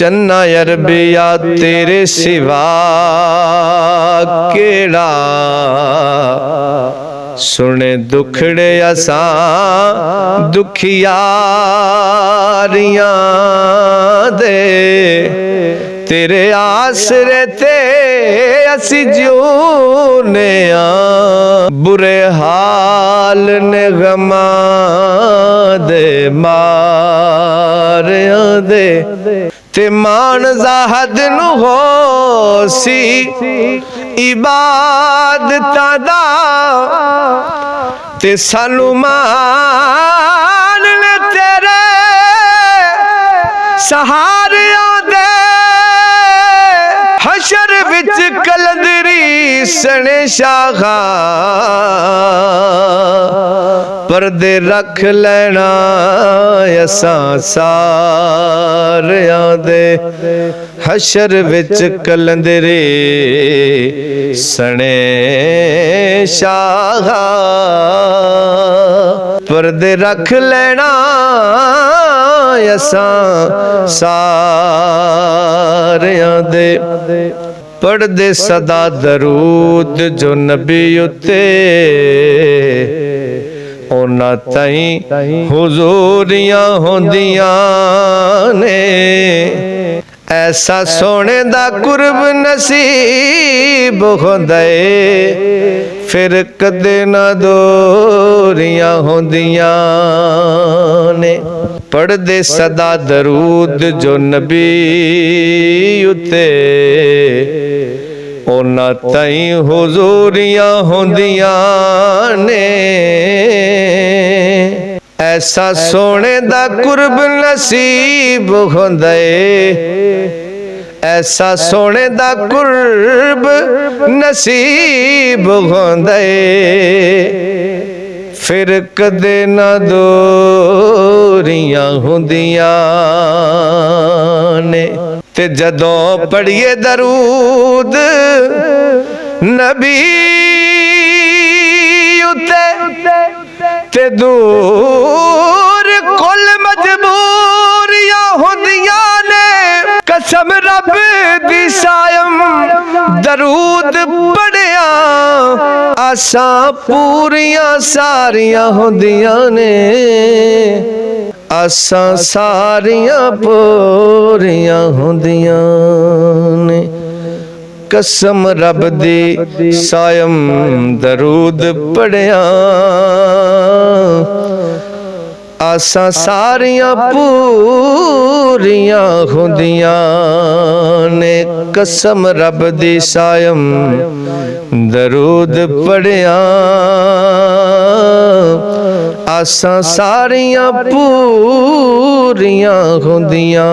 चन्ना अरबिया तेरे सिवा केड़ा सुने दुखड़े असां दुखियारियां दे तेरे आसरे ते असी जूने बुरे हाल ने गमा दे मारिया दे ते मान ज़ाहद नु हो सी इबादतां दा ते सानू मान ने तेरे सहारियां दे हशर विच कलंदरी सने शाखा पर्दे रख लेना असां सारियां दे हशर विच कलंदरी सने शाखा पर्दे रख लेना असां सारियां दे पढ़ दे सदा दरूद जो नबी उते ओना ताई हुजूरियां होंदियां ने ऐसा सोने दा कुर्ब नसीब होंदा फिर कदे ना दूरियां होंदियां ने पढ़ दे सदा दरूद जो नबी उते ओना ताई हुजूरियां होंदियां ने ऐसा सोने दा कुर्ब नसीब होंदा ऐसा सोने दा कुर्ब नसीब होंदा फिर कदे ना दूरियां होंदियां ने ते जदों पढ़िए दरूद नबी उते ते दूर कुल मजबूरियां होंदियां ने कसम रब दी सायम दरूद पढ़िया आसां पूरियां सारियां होंदियां ने आसां सारियां पूरियां होंदियां ने कसम रब दी सायम दरूद पढ़िया आसां सारियां पूरियां होंदियां ने कसम रब दी सायम दरूद पढ़िया आसां सारियां पूरियां होंदियां।